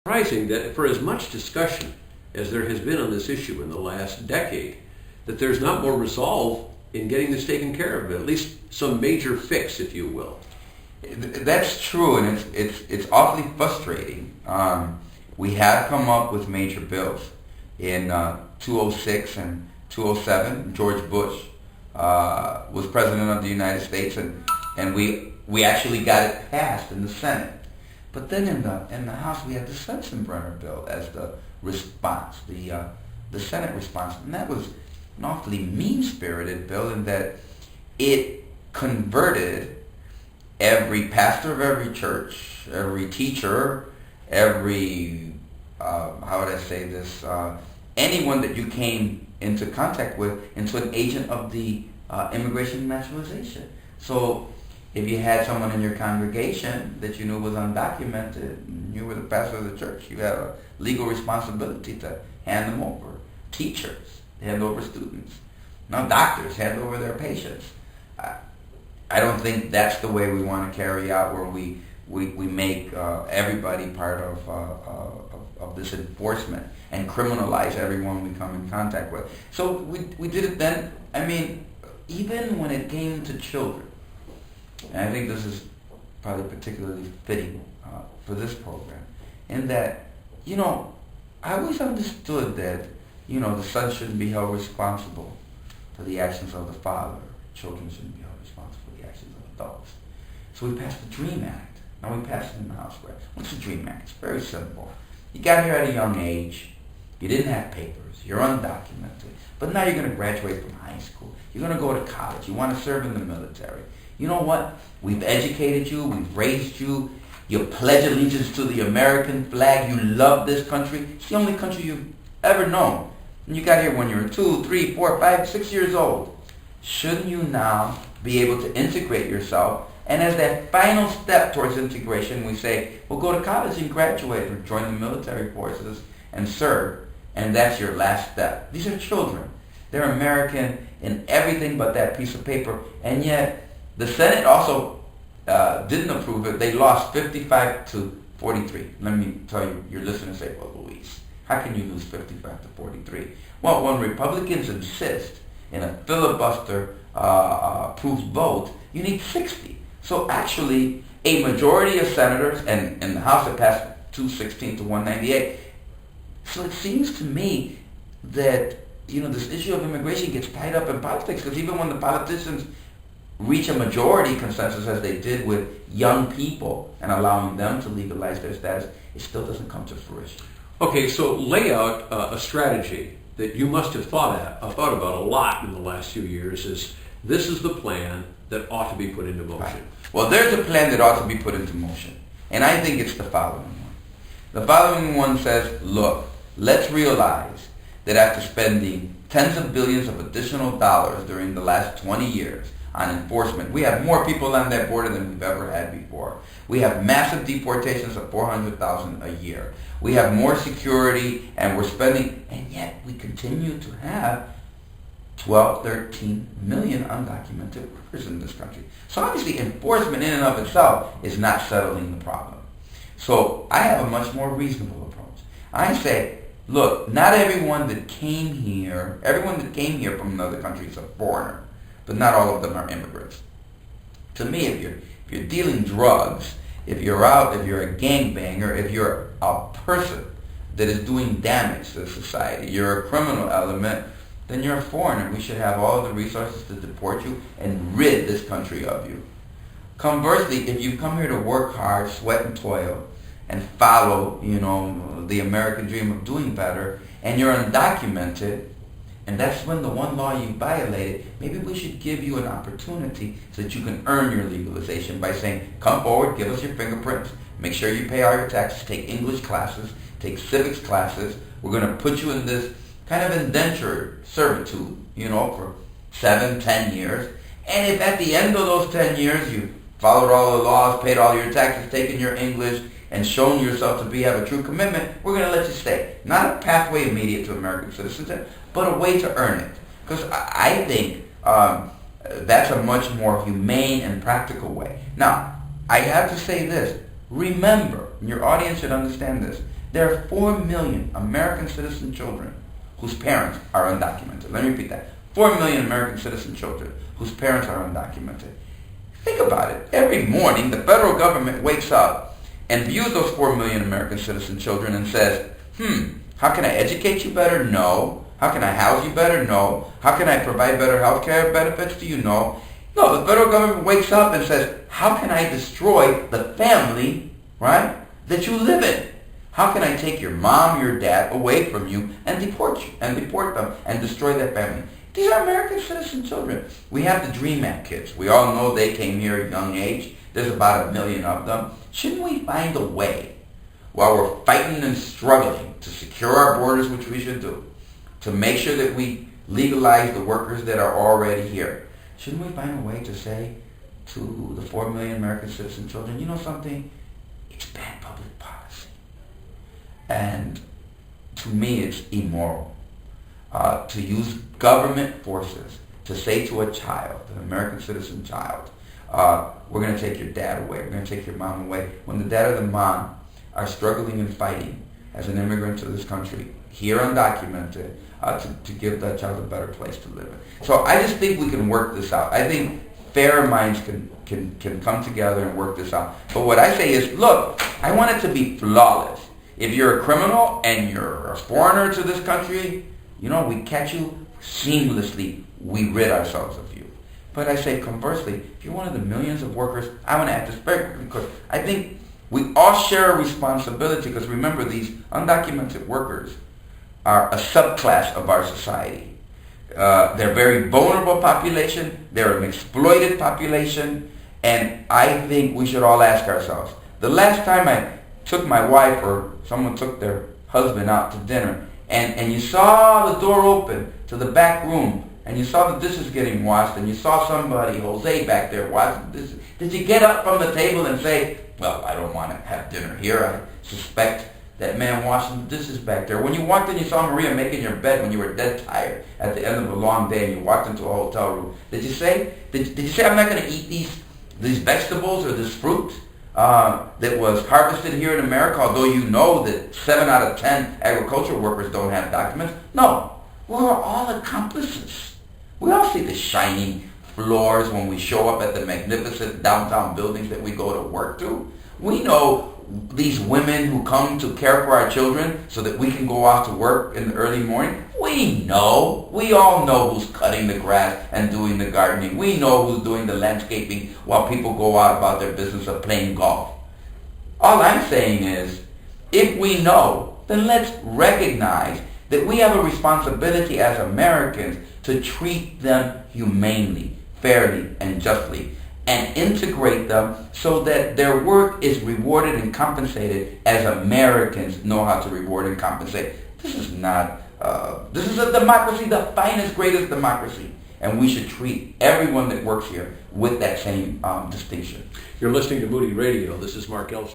Surprising that for as much discussion as there has been on this issue in the last decade, that there's not more resolve in getting this taken care of, at least some major fix, if you will. That's true, and it's awfully frustrating. We have come up with major bills in 2006 and 2007. George Bush was president of the United States, and we actually got it passed in the Senate. But then in the House we had the Sensenbrenner bill as the response, the Senate response, and that was an awfully mean-spirited bill in that it converted every pastor of every church, every teacher, every how would I say this, anyone that you came into contact with into an agent of the Immigration and Naturalization. So if you had someone in your congregation that you knew was undocumented, and you were the pastor of the church, you had a legal responsibility to hand them over. Teachers hand over students. Now doctors hand over their patients. I don't think that's the way we want to carry out, where we make everybody part of this enforcement and criminalize everyone we come in contact with. So we did it then. I mean, even when it came to children, and I think this is probably particularly fitting for this program, in that, I always understood that, the son shouldn't be held responsible for the actions of the father. Children shouldn't be held responsible for the actions of adults. So we passed the DREAM Act. Now we passed it in the House. What's the DREAM Act? It's very simple. You got here at a young age. You didn't have papers. You're undocumented. But now you're going to graduate from high school. You're going to go to college. You want to serve in the military. You know what? We've educated you. We've raised you. You pledge allegiance to the American flag. You love this country. It's the only country you've ever known. And you got here when you were 2, 3, 4, 5, 6 years old. Shouldn't you now be able to integrate yourself? And as that final step towards integration, we say, well, go to college and graduate, or join the military forces and serve. And that's your last step. These are children. They're American in everything but that piece of paper. And yet, the Senate also didn't approve it. They lost 55-43. Let me tell you, your listeners say, well, Luis, how can you lose 55-43? Well, when Republicans insist in a filibuster-proof vote, you need 60. So actually, a majority of senators, and in the House it passed 216-198. So it seems to me that, this issue of immigration gets tied up in politics, because even when the politicians reach a majority consensus, as they did with young people and allowing them to legalize their status, it still doesn't come to fruition. Okay, so lay out a strategy that you must have thought about a lot in the last few years. This is the plan that ought to be put into motion. Right. Well, there's a plan that ought to be put into motion, and I think it's the following one. The following one says, look, let's realize that after spending tens of billions of additional dollars during the last 20 years on enforcement, we have more people on that border than we've ever had before. We have massive deportations of 400,000 a year. We have more security, and we're spending, and yet we continue to have 12, 13 million undocumented workers in this country. So obviously enforcement in and of itself is not settling the problem. So I have a much more reasonable approach. I say, look, not everyone that came here from another country is a foreigner, but not all of them are immigrants. To me, if you're dealing drugs, if you're a gangbanger, if you're a person that is doing damage to society, you're a criminal element, then you're a foreigner. We should have all the resources to deport you and rid this country of you. Conversely, if you come here to work hard, sweat and toil, and follow, the American dream of doing better, and you're undocumented, and that's when the one law you violated, maybe we should give you an opportunity so that you can earn your legalization by saying, come forward, give us your fingerprints, make sure you pay all your taxes, take English classes, take civics classes. We're going to put you in this kind of indentured servitude, for 7, 10 years. And if at the end of those 10 years you followed all the laws, paid all your taxes, taken your English, and shown yourself to have a true commitment, we're going to let you stay. Not a pathway immediate to American citizenship, but a way to earn it. Because I think that's a much more humane and practical way. Now, I have to say this. Remember, and your audience should understand this, There are 4 million American citizen children whose parents are undocumented. Let me repeat that. 4 million American citizen children whose parents are undocumented. Think about it. Every morning, the federal government wakes up and views those 4 million American citizen children and says, how can I educate you better? No. How can I house you better? No. How can I provide better health care benefits to you? No. No, the federal government wakes up and says, how can I destroy the family, right, that you live in? How can I take your mom, your dad away from you and deport them and destroy that family? These are American citizen children. We have the DREAM Act kids. We all know they came here at a young age. There's about 1 million of them. Shouldn't we find a way, while we're fighting and struggling to secure our borders, which we should do, to make sure that we legalize the workers that are already here? Shouldn't we find a way to say to the 4 million American citizen children, you know something? It's bad public policy. And to me, it's immoral to use government forces to say to a child, an American citizen child, we're going to take your dad away, we're going to take your mom away, when the dad or the mom are struggling and fighting as an immigrant to this country, here undocumented, to give that child a better place to live in. So I just think we can work this out. I think fair minds can come together and work this out. But what I say is, look, I want it to be flawless. If you're a criminal and you're a foreigner to this country, you know, we catch you seamlessly, we rid ourselves of you. But I say conversely, if you're one of the millions of workers, I want to act this very quickly because I think we all share a responsibility, because remember, these undocumented workers are a subclass of our society. They're a very vulnerable population, they're an exploited population, and I think we should all ask ourselves. The last time I took my wife or someone took their husband out to dinner, and you saw the door open to the back room, and you saw the dishes getting washed, and you saw somebody, Jose, back there washing the dishes, did you get up from the table and say, well, I don't want to have dinner here, I suspect that man washing the dishes back there? When you walked in, you saw Maria making your bed when you were dead tired at the end of a long day, and you walked into a hotel room. Did you say, I'm not going to eat these vegetables or this fruit that was harvested here in America, although you know that 7 out of 10 agricultural workers don't have documents? No, we're all accomplices. We all see the shiny floors when we show up at the magnificent downtown buildings that we go to work to. We know these women who come to care for our children so that we can go off to work in the early morning. We all know who's cutting the grass and doing the gardening. We know who's doing the landscaping while people go out about their business of playing golf. All I'm saying is, if we know, then let's recognize that we have a responsibility as Americans to treat them humanely, fairly, and justly, and integrate them so that their work is rewarded and compensated as Americans know how to reward and compensate. This is a democracy, the finest, greatest democracy, and we should treat everyone that works here with that same distinction. You're listening to Moody Radio. This is Mark Elfstrand.